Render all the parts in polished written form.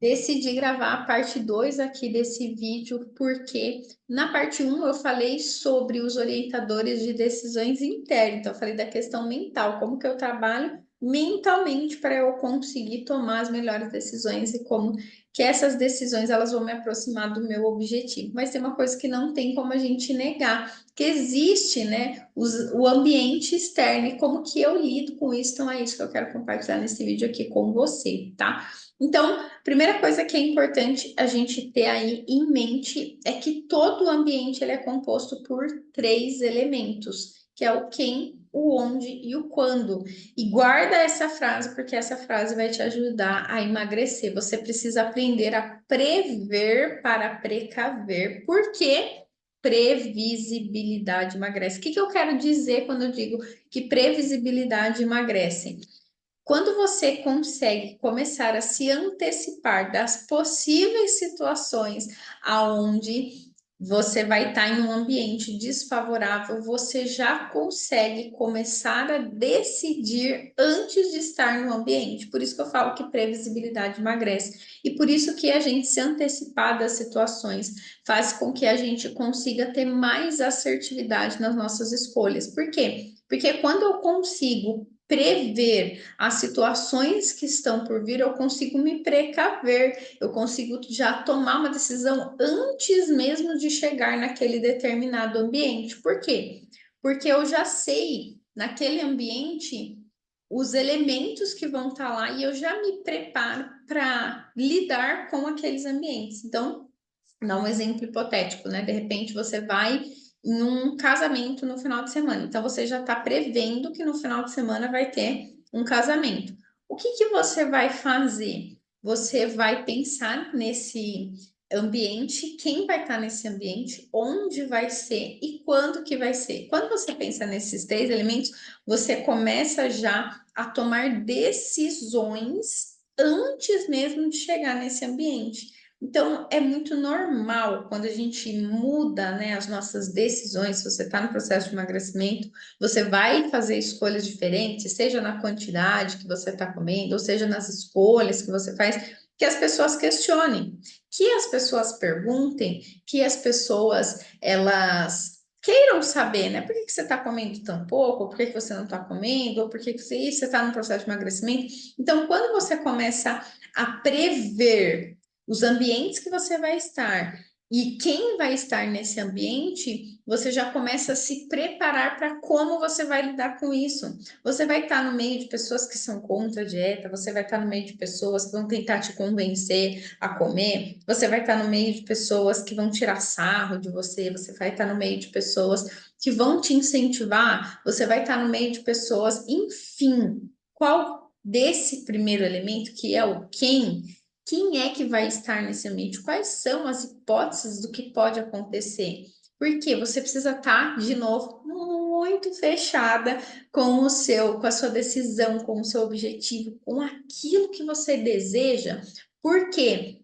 Decidi gravar a parte 2 aqui desse vídeo, porque na parte um eu falei sobre os orientadores de decisões internas, então eu falei da questão mental, como que eu trabalho mentalmente para eu conseguir tomar as melhores decisões e como que essas decisões elas vão me aproximar do meu objetivo. Mas tem uma coisa que não tem como a gente negar, que existe, né, o ambiente externo e como que eu lido com isso, então é isso que eu quero compartilhar nesse vídeo aqui com você, tá? Então, primeira coisa que é importante a gente ter aí em mente é que todo o ambiente ele é composto por três elementos, que é o quem, o onde e o quando. E guarda essa frase, porque essa frase vai te ajudar a emagrecer. Você precisa aprender a prever para precaver. Por quê? Previsibilidade emagrece. O que que eu quero dizer quando eu digo que previsibilidade emagrece? Quando você consegue começar a se antecipar das possíveis situações aonde você vai estar em um ambiente desfavorável, você já consegue começar a decidir antes de estar no ambiente. Por isso que eu falo que previsibilidade emagrece. E por isso que a gente se antecipar das situações faz com que a gente consiga ter mais assertividade nas nossas escolhas. Por quê? Porque quando eu consigo prever as situações que estão por vir, eu consigo me precaver, eu consigo já tomar uma decisão antes mesmo de chegar naquele determinado ambiente. Por quê? Porque eu já sei naquele ambiente os elementos que vão estar lá e eu já me preparo para lidar com aqueles ambientes. Então, dar um exemplo hipotético, né? De repente você vai em um casamento no final de semana. Então você já está prevendo que no final de semana vai ter um casamento. O que que você vai fazer? Você vai pensar nesse ambiente, quem vai estar nesse ambiente, onde vai ser e quando que vai ser. Quando você pensa nesses três elementos, você começa já a tomar decisões antes mesmo de chegar nesse ambiente. Então, é muito normal quando a gente muda, né, as nossas decisões. Se você está no processo de emagrecimento, você vai fazer escolhas diferentes, seja na quantidade que você está comendo, ou seja nas escolhas que você faz, que as pessoas questionem, que as pessoas perguntem, que as pessoas elas queiram saber, né? Por que que você está comendo tão pouco? Ou por que que você não está comendo? Ou por que que você está no processo de emagrecimento? Então, quando você começa a prever os ambientes que você vai estar e quem vai estar nesse ambiente, você já começa a se preparar para como você vai lidar com isso. Você vai estar no meio de pessoas que são contra a dieta, você vai estar no meio de pessoas que vão tentar te convencer a comer, você vai estar no meio de pessoas que vão tirar sarro de você, você vai estar no meio de pessoas que vão te incentivar, você vai estar no meio de pessoas, enfim, qual desse primeiro elemento, que é o quem é que vai estar nesse ambiente? Quais são as hipóteses do que pode acontecer? Porque você precisa estar, de novo, muito fechada com com a sua decisão, com o seu objetivo, com aquilo que você deseja. Por quê?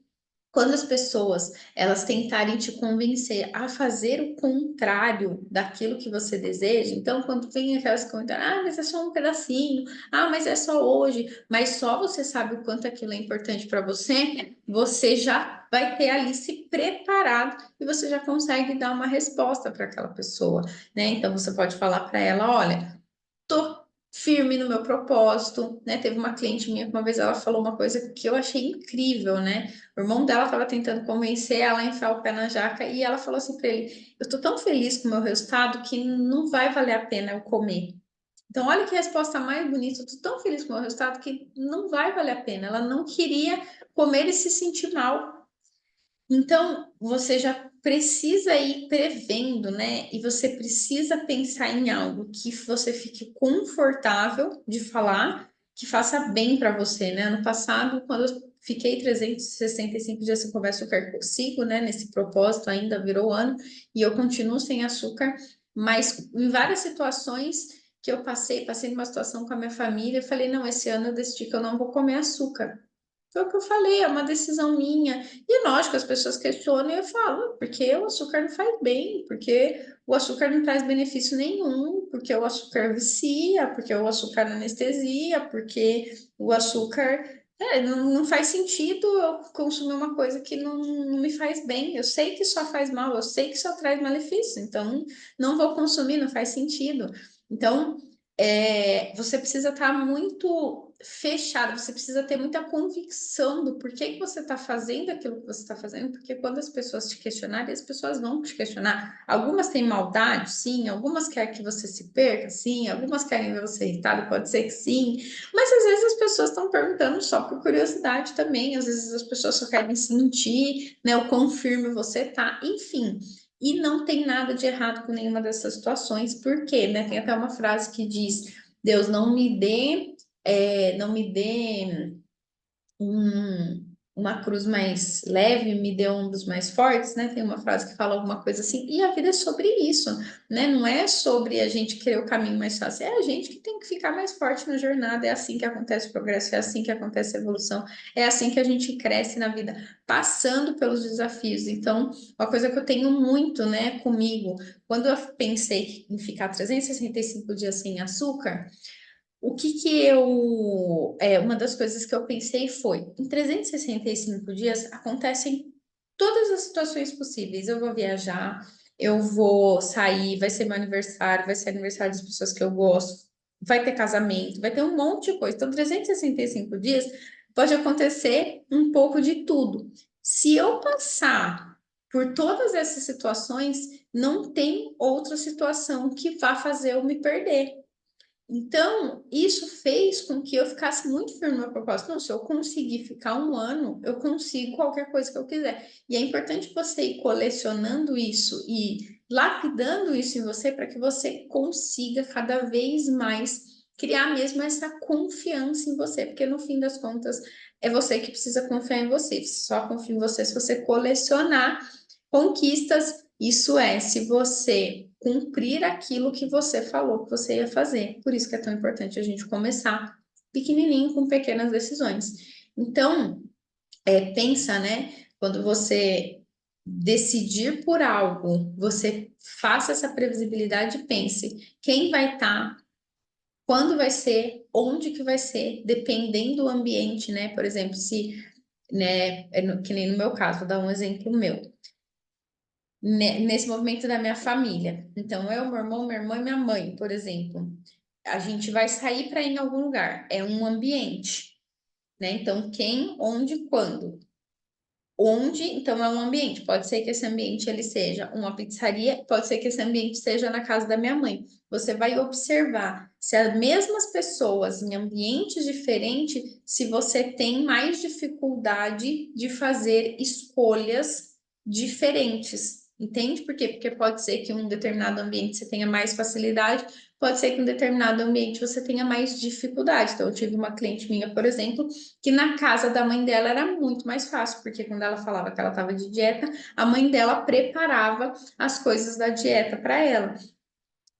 Quando as pessoas elas tentarem te convencer a fazer o contrário daquilo que você deseja, então quando vem aquelas comentários, ah, mas é só um pedacinho, ah, mas é só hoje, mas só você sabe o quanto aquilo é importante para você, você já vai ter ali se preparado e você já consegue dar uma resposta para aquela pessoa, né? Então você pode falar para ela, olha, tô firme no meu propósito, né? Teve uma cliente minha que uma vez ela falou uma coisa que eu achei incrível, né? O irmão dela estava tentando convencer ela a enfiar o pé na jaca e ela falou assim para ele: eu tô tão feliz com o meu resultado que não vai valer a pena eu comer. Então, olha que resposta mais bonita. Eu tô tão feliz com o meu resultado que não vai valer a pena. Ela não queria comer e se sentir mal. Então, você já precisa ir prevendo, né? E você precisa pensar em algo que você fique confortável de falar, que faça bem para você, né? Ano passado, quando eu fiquei 365 dias sem comer açúcar, consigo, né? Nesse propósito ainda virou ano e eu continuo sem açúcar, mas em várias situações que eu passei numa situação com a minha família, eu falei, não, esse ano eu decidi que eu não vou comer açúcar. Foi o que eu falei, é uma decisão minha. E lógico, as pessoas questionam e eu falo, porque o açúcar não faz bem, porque o açúcar não traz benefício nenhum, porque o açúcar vicia, porque o açúcar anestesia, porque o açúcar. Não faz sentido eu consumir uma coisa que não me faz bem. Eu sei que só faz mal, eu sei que só traz malefício, então não vou consumir, não faz sentido. Então, você precisa estar muito fechado, você precisa ter muita convicção do porquê que você está fazendo aquilo que você está fazendo, porque quando as pessoas te questionarem, as pessoas vão te questionar. Algumas têm maldade, sim, algumas querem que você se perca, sim, algumas querem ver você irritado, pode ser que sim. Mas às vezes as pessoas estão perguntando só por curiosidade também, às vezes as pessoas só querem sentir, né, o quão firme você tá, enfim. E não tem nada de errado com nenhuma dessas situações, porque, né, tem até uma frase que diz: Deus não me dê uma cruz mais leve, me deu um dos mais fortes, né? Tem uma frase que fala alguma coisa assim, e a vida é sobre isso, né? Não é sobre a gente querer o caminho mais fácil, é a gente que tem que ficar mais forte na jornada, é assim que acontece o progresso, é assim que acontece a evolução, é assim que a gente cresce na vida, passando pelos desafios. Então, uma coisa que eu tenho muito, né, comigo, quando eu pensei em ficar 365 dias sem açúcar, o que que uma das coisas que eu pensei foi, em 365 dias acontecem todas as situações possíveis. Eu vou viajar, eu vou sair, vai ser meu aniversário, vai ser aniversário das pessoas que eu gosto, vai ter casamento, vai ter um monte de coisa. Então, 365 dias pode acontecer um pouco de tudo. Se eu passar por todas essas situações, não tem outra situação que vá fazer eu me perder. Então, isso fez com que eu ficasse muito firme no meu propósito. Não, se eu conseguir ficar um ano, eu consigo qualquer coisa que eu quiser. E é importante você ir colecionando isso e lapidando isso em você para que você consiga cada vez mais criar mesmo essa confiança em você, porque no fim das contas é você que precisa confiar em você. Você só confia em você se você colecionar conquistas. Isso é, se você cumprir aquilo que você falou que você ia fazer. Por isso que é tão importante a gente começar pequenininho com pequenas decisões. Então, pensa, né? Quando você decidir por algo, você faça essa previsibilidade e pense quem vai estar, quando vai ser, onde que vai ser, dependendo do ambiente, né? Por exemplo, se, né, que nem no meu caso, vou dar um exemplo meu nesse movimento da minha família. Então, eu, meu irmão, minha irmã e minha mãe, por exemplo, a gente vai sair para ir em algum lugar, é um ambiente, né? Então, quem, onde, quando. Onde, então, é um ambiente. Pode ser que esse ambiente ele seja uma pizzaria, pode ser que esse ambiente seja na casa da minha mãe. Você vai observar se as mesmas pessoas em ambientes diferentes, se você tem mais dificuldade de fazer escolhas diferentes. Entende por quê? Porque pode ser que em um determinado ambiente você tenha mais facilidade, pode ser que em um determinado ambiente você tenha mais dificuldade. Então, eu tive uma cliente minha, por exemplo, que na casa da mãe dela era muito mais fácil, porque quando ela falava que ela estava de dieta, a mãe dela preparava as coisas da dieta para ela.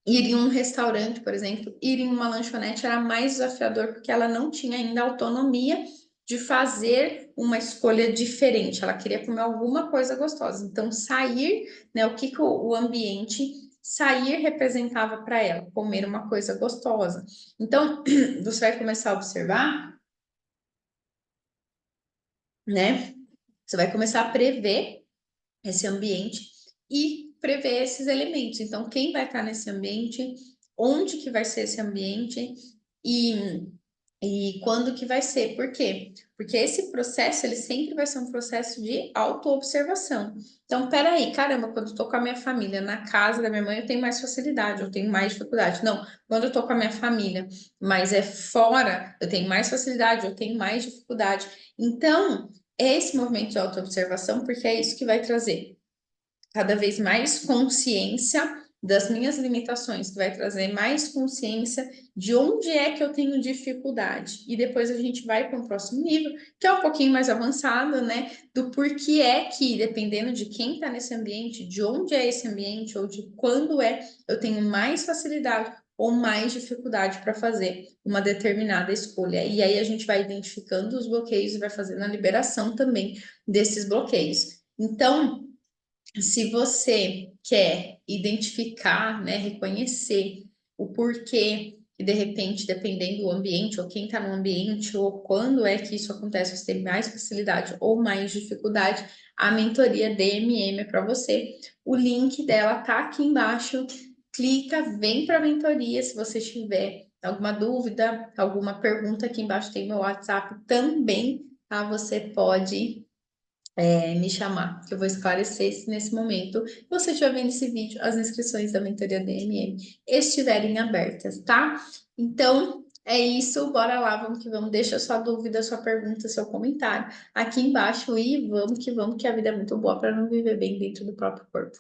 Ir em um restaurante, por exemplo, ir em uma lanchonete era mais desafiador, porque ela não tinha ainda autonomia de fazer uma escolha diferente. Ela queria comer alguma coisa gostosa. Então, sair, né, o que, que o ambiente sair representava para ela, comer uma coisa gostosa. Então, você vai começar a observar, né? Você vai começar a prever esse ambiente e prever esses elementos. Então, quem vai estar nesse ambiente, onde que vai ser esse ambiente e, e quando que vai ser. Por quê? Porque esse processo, ele sempre vai ser um processo de autoobservação. Então, peraí, caramba, quando eu tô com a minha família na casa da minha mãe, eu tenho mais facilidade, eu tenho mais dificuldade. Não, quando eu tô com a minha família, mas é fora, eu tenho mais facilidade, eu tenho mais dificuldade. Então, é esse movimento de autoobservação, porque é isso que vai trazer cada vez mais consciência das minhas limitações, que vai trazer mais consciência de onde é que eu tenho dificuldade. E depois a gente vai para um próximo nível, que é um pouquinho mais avançado, né? Do porquê é que, dependendo de quem está nesse ambiente, de onde é esse ambiente, ou de quando eu tenho mais facilidade ou mais dificuldade para fazer uma determinada escolha. E aí a gente vai identificando os bloqueios e vai fazendo a liberação também desses bloqueios. Então, se você quer identificar, né, reconhecer o porquê e de repente, dependendo do ambiente, ou quem está no ambiente, ou quando é que isso acontece, você tem mais facilidade ou mais dificuldade, a mentoria DMM é para você. O link dela tá aqui embaixo. Clica, vem para a mentoria se você tiver alguma dúvida, alguma pergunta. Aqui embaixo tem meu WhatsApp também, tá? Você pode me chamar, que eu vou esclarecer se nesse momento, se você estiver vendo esse vídeo, as inscrições da mentoria DMM estiverem abertas, tá? Então, é isso, bora lá, vamos que vamos. Deixa sua dúvida, sua pergunta, seu comentário aqui embaixo e vamos que a vida é muito boa para não viver bem dentro do próprio corpo.